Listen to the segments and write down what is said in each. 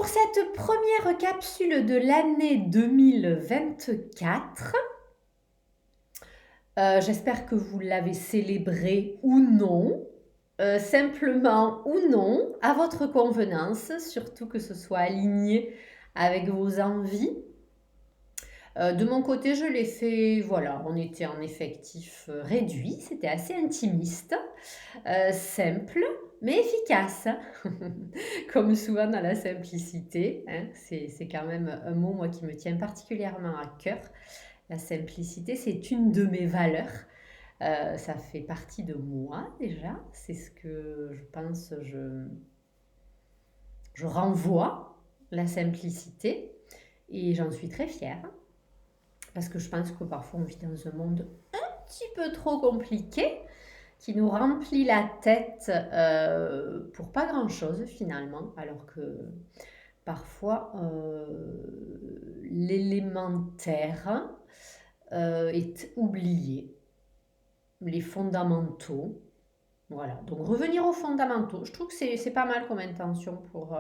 pour cette première capsule de l'année 2024, j'espère que vous l'avez célébré ou non, simplement ou non, à votre convenance, surtout que ce soit aligné avec vos envies. De mon côté, je l'ai fait, voilà, on était en effectif réduit, c'était assez intimiste, simple, mais efficace. Comme souvent dans la simplicité, hein, c'est quand même un mot, moi, qui me tient particulièrement à cœur. La simplicité, c'est une de mes valeurs. Ça fait partie de moi déjà. C'est ce que je pense, je renvoie, la simplicité. Et j'en suis très fière. Parce que je pense que parfois on vit dans un monde un petit peu trop compliqué qui nous remplit la tête pour pas grand-chose finalement, alors que parfois l'élémentaire est oublié, les fondamentaux. Voilà, donc revenir aux fondamentaux, je trouve que c'est pas mal comme intention pour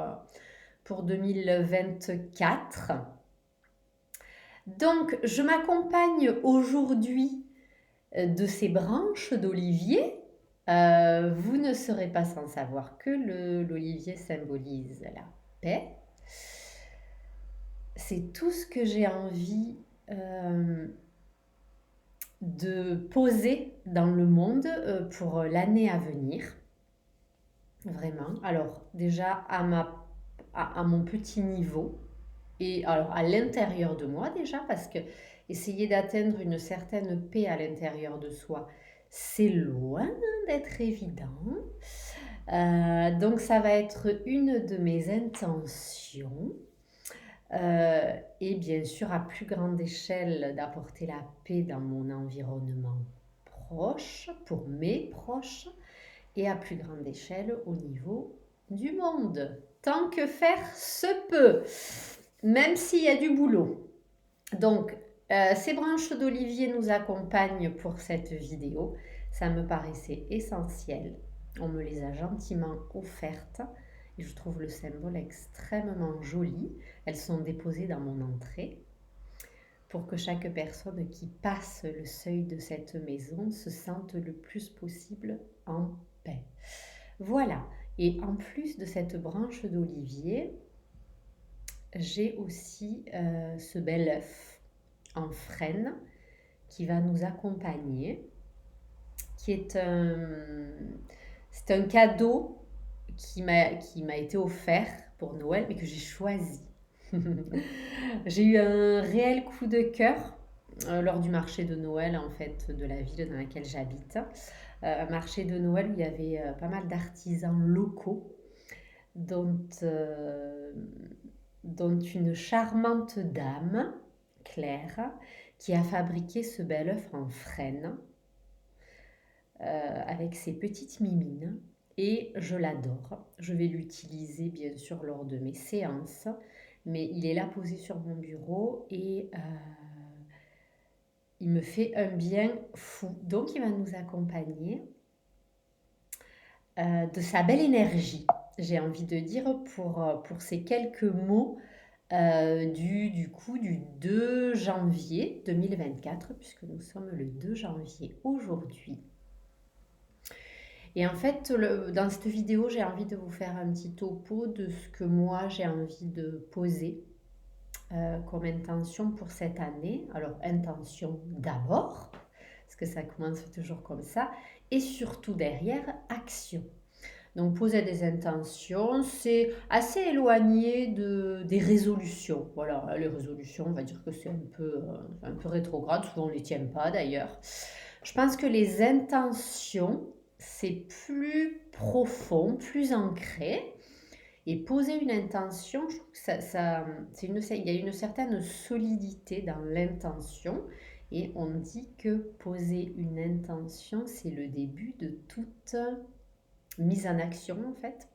2024. Donc, je m'accompagne aujourd'hui de ces branches d'olivier. Vous ne serez pas sans savoir que l'olivier symbolise la paix. C'est tout ce que j'ai envie de poser dans le monde pour l'année à venir. Vraiment. Alors, déjà à mon petit niveau, et alors à l'intérieur de moi déjà, parce que essayer d'atteindre une certaine paix à l'intérieur de soi, c'est loin d'être évident. Donc ça va être une de mes intentions. Et bien sûr, à plus grande échelle, d'apporter la paix dans mon environnement proche, pour mes proches, et à plus grande échelle au niveau du monde. Tant que faire se peut, même s'il y a du boulot. Donc, ces branches d'olivier nous accompagnent pour cette vidéo. Ça me paraissait essentiel. On me les a gentiment offertes et je trouve le symbole extrêmement joli. Elles sont déposées dans mon entrée pour que chaque personne qui passe le seuil de cette maison se sente le plus possible en paix. Voilà. Et en plus de cette branche d'olivier, j'ai aussi ce bel œuf en frêne qui va nous accompagner, qui est c'est un cadeau qui m'a été offert pour Noël, mais que j'ai choisi. J'ai eu un réel coup de cœur lors du marché de Noël en fait de la ville dans laquelle j'habite. Un marché de Noël où il y avait pas mal d'artisans locaux, dont, dont une charmante dame, Claire, qui a fabriqué ce bel œuf en frêne avec ses petites mimines. Et je l'adore. Je vais l'utiliser bien sûr lors de mes séances, mais il est là posé sur mon bureau et il me fait un bien fou. Donc il va nous accompagner de sa belle énergie, j'ai envie de dire, pour ces quelques mots du 2 janvier 2024, puisque nous sommes le 2 janvier aujourd'hui. Et en fait, dans cette vidéo, j'ai envie de vous faire un petit topo de ce que moi j'ai envie de poser comme intention pour cette année. Alors, intention d'abord, parce que ça commence toujours comme ça, et surtout derrière, action. Donc, poser des intentions, c'est assez éloigné des résolutions. Voilà, les résolutions, on va dire que c'est un peu rétrograde, souvent on ne les tient pas d'ailleurs. Je pense que les intentions, c'est plus profond, plus ancré. Et poser une intention, je trouve que il y a une certaine solidité dans l'intention. Et on dit que poser une intention, c'est le début de toute mise en action en fait.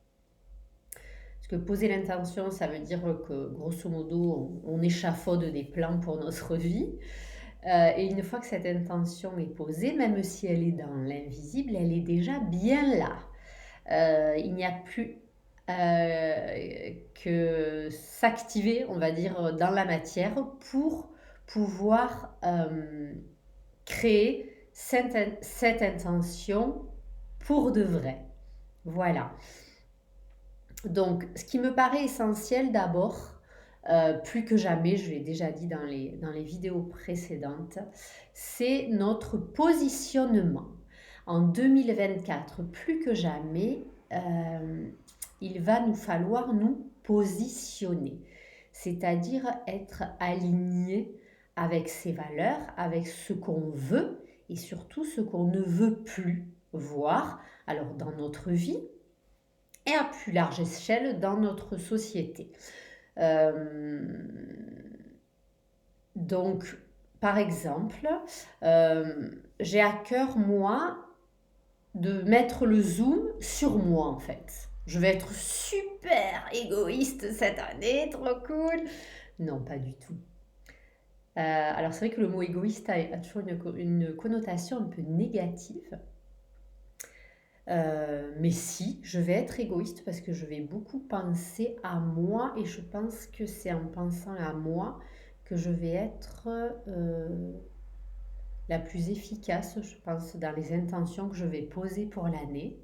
Parce que poser l'intention, ça veut dire que grosso modo, on échafaude des plans pour notre vie. Et une fois que cette intention est posée, même si elle est dans l'invisible, elle est déjà bien là. Il n'y a plus que s'activer, on va dire, dans la matière pour pouvoir créer cette intention pour de vrai. Voilà. Donc, ce qui me paraît essentiel d'abord, plus que jamais, je l'ai déjà dit dans les vidéos précédentes, c'est notre positionnement. En 2024, plus que jamais, il va nous falloir nous positionner, c'est-à-dire être aligné avec ses valeurs, avec ce qu'on veut et surtout ce qu'on ne veut plus voir, alors dans notre vie et à plus large échelle dans notre société. Donc, par exemple, j'ai à cœur, moi, de mettre le zoom sur moi, en fait. Je vais être super égoïste cette année, trop cool. Non, pas du tout. Alors, c'est vrai que le mot égoïste a toujours une connotation un peu négative. Mais si, je vais être égoïste parce que je vais beaucoup penser à moi et je pense que c'est en pensant à moi que je vais être la plus efficace, je pense, dans les intentions que je vais poser pour l'année.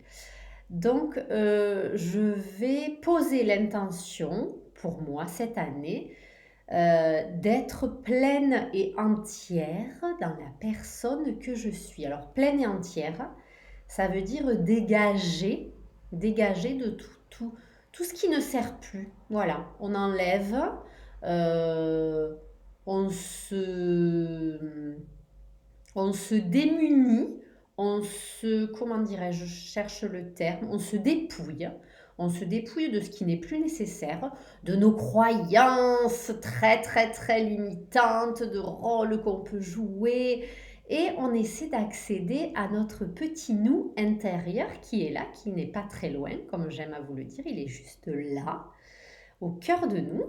Donc, je vais poser l'intention pour moi cette année d'être pleine et entière dans la personne que je suis. Alors, pleine et entière, ça veut dire dégager de tout ce qui ne sert plus. Voilà, on enlève, euh, on se, on se démunit, comment dirais-je, je cherche le terme, on se dépouille. On se dépouille de ce qui n'est plus nécessaire, de nos croyances très très très limitantes, de rôles qu'on peut jouer, et on essaie d'accéder à notre petit nous intérieur qui est là, qui n'est pas très loin, comme j'aime à vous le dire, il est juste là, au cœur de nous.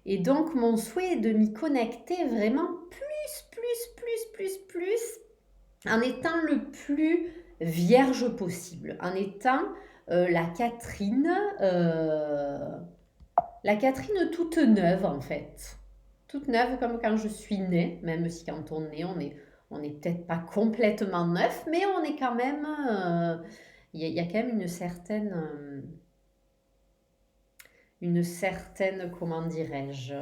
Et donc mon souhait est de m'y connecter vraiment plus, en étant le plus vierge possible, en étant la Catherine toute neuve en fait. Toute neuve comme quand je suis née, même si quand on est, on est peut-être pas complètement neuf, mais on est quand même, y a quand même une certaine, comment dirais-je,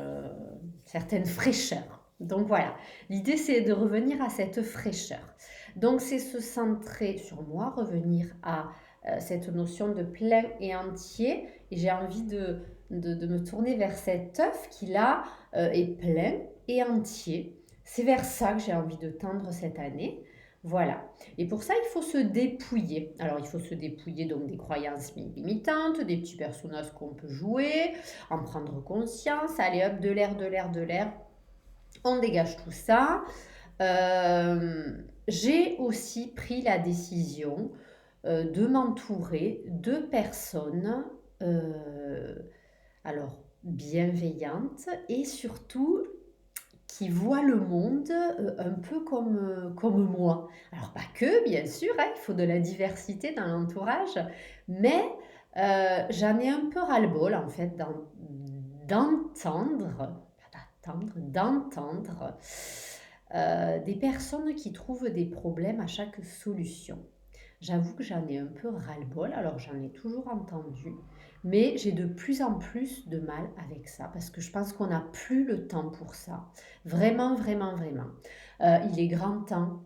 certaine fraîcheur. Donc voilà, l'idée c'est de revenir à cette fraîcheur. Donc c'est se centrer sur moi, revenir à cette notion de plein et entier. Et j'ai envie de me tourner vers cet œuf qui là est plein et entier. C'est vers ça que j'ai envie de tendre cette année. Voilà. Et pour ça, il faut se dépouiller. Alors, il faut se dépouiller donc des croyances limitantes, des petits personnages qu'on peut jouer, en prendre conscience. Allez, hop, de l'air, de l'air, de l'air. On dégage tout ça. J'ai aussi pris la décision de m'entourer de personnes alors bienveillantes et surtout qui voient le monde un peu comme moi. Alors pas que, bien sûr, hein, il faut de la diversité dans l'entourage, mais j'en ai un peu ras-le-bol en fait d'entendre des personnes qui trouvent des problèmes à chaque solution. J'avoue que j'en ai un peu ras-le-bol, alors j'en ai toujours entendu, mais j'ai de plus en plus de mal avec ça, parce que je pense qu'on n'a plus le temps pour ça. Vraiment, vraiment, vraiment. Il est grand temps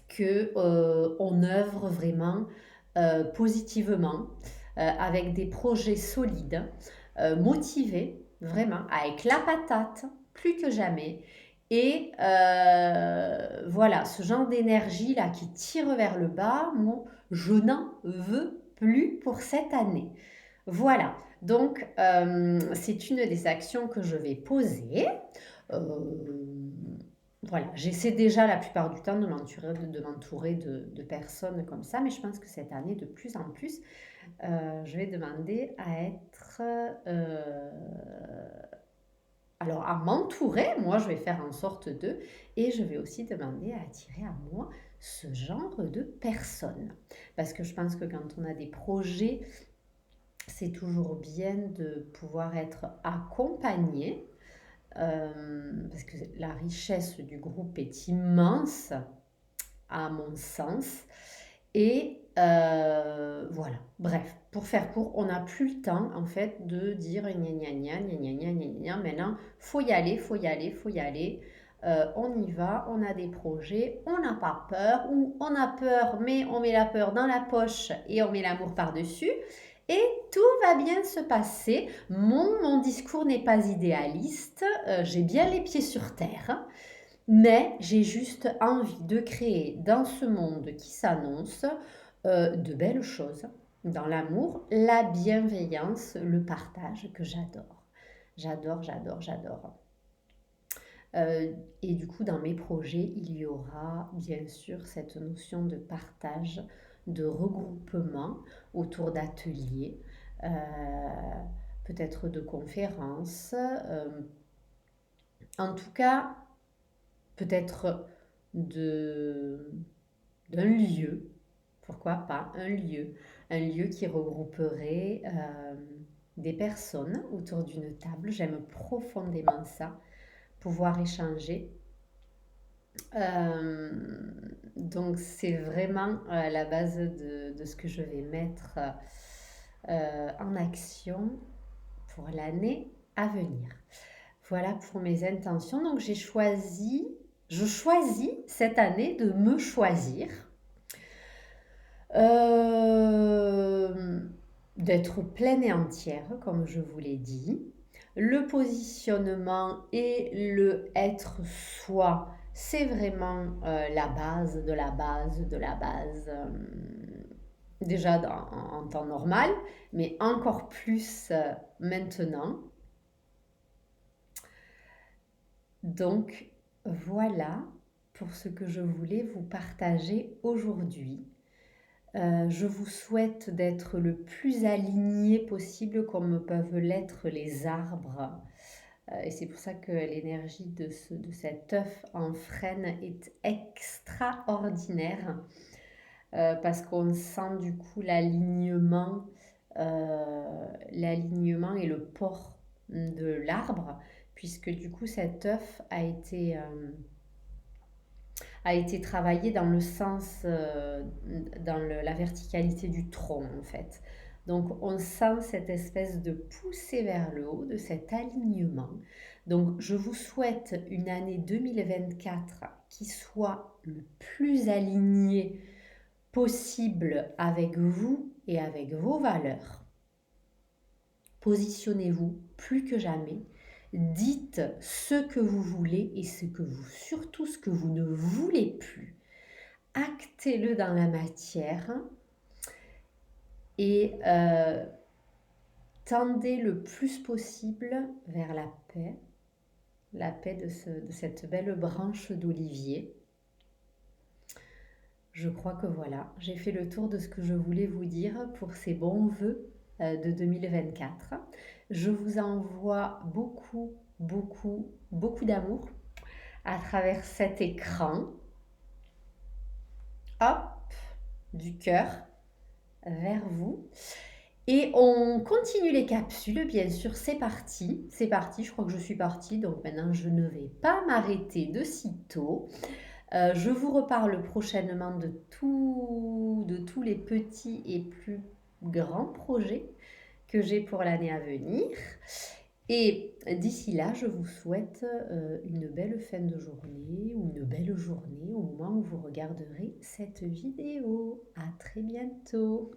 que on œuvre vraiment positivement, avec des projets solides, motivés, vraiment, avec la patate, plus que jamais. Et voilà, ce genre d'énergie là qui tire vers le bas, moi, je n'en veux plus pour cette année. Voilà, donc c'est une des actions que je vais poser. Euh, voilà, j'essaie déjà la plupart du temps de m'entourer de personnes comme ça, mais je pense que cette année, de plus en plus, je vais demander à être... alors, à m'entourer, moi, je vais faire en sorte d'eux, et je vais aussi demander à attirer à moi ce genre de personnes. Parce que je pense que quand on a des projets c'est toujours bien de pouvoir être accompagné, parce que la richesse du groupe est immense, à mon sens. Et voilà, bref, pour faire court, on n'a plus le temps en fait de dire gna gna gna gna gna gna gna gna. Maintenant, faut y aller, faut y aller, faut y aller. On y va, on a des projets, on n'a pas peur, ou on a peur, mais on met la peur dans la poche et on met l'amour par-dessus. Et tout va bien se passer. Mon discours n'est pas idéaliste, j'ai bien les pieds sur terre. Mais j'ai juste envie de créer dans ce monde qui s'annonce de belles choses, dans l'amour, la bienveillance, le partage que j'adore. J'adore, j'adore, j'adore. Et du coup, dans mes projets, il y aura bien sûr cette notion de partage, de regroupement autour d'ateliers, euh, peut-être de conférences. En tout cas, peut-être de, d'un lieu, pourquoi pas un lieu qui regrouperait des personnes autour d'une table. J'aime profondément ça, pouvoir échanger. Euh, donc c'est vraiment la base de ce que je vais mettre en action pour l'année à venir. Voilà pour mes intentions. Donc je choisis cette année de me choisir, euh, d'être pleine et entière, comme je vous l'ai dit. Le positionnement et le être soi, c'est vraiment la base de la base de la base. Déjà en temps normal, mais encore plus maintenant. Donc voilà pour ce que je voulais vous partager aujourd'hui. Je vous souhaite d'être le plus aligné possible comme peuvent l'être les arbres. Et c'est pour ça que l'énergie de cet œuf en frêne est extraordinaire. Parce qu'on sent du coup l'alignement et le port de l'arbre, puisque du coup cet œuf a été travaillé dans le sens, la verticalité du tronc en fait. Donc on sent cette espèce de poussée vers le haut, de cet alignement. Donc je vous souhaite une année 2024 qui soit le plus alignée possible avec vous et avec vos valeurs. Positionnez-vous plus que jamais. Dites ce que vous voulez et surtout ce que vous ne voulez plus. Actez-le dans la matière et tendez le plus possible vers la paix de cette belle branche d'olivier. Je crois que voilà, j'ai fait le tour de ce que je voulais vous dire pour ces bons vœux de 2024. Je vous envoie beaucoup, beaucoup, beaucoup d'amour à travers cet écran. Hop, du cœur vers vous. Et on continue les capsules, bien sûr, c'est parti. C'est parti, je crois que je suis partie, donc maintenant je ne vais pas m'arrêter de sitôt. Je vous reparle prochainement de tous les petits et plus grands projets que j'ai pour l'année à venir. Et d'ici là, je vous souhaite une belle fin de journée ou une belle journée au moment où vous regarderez cette vidéo. À très bientôt.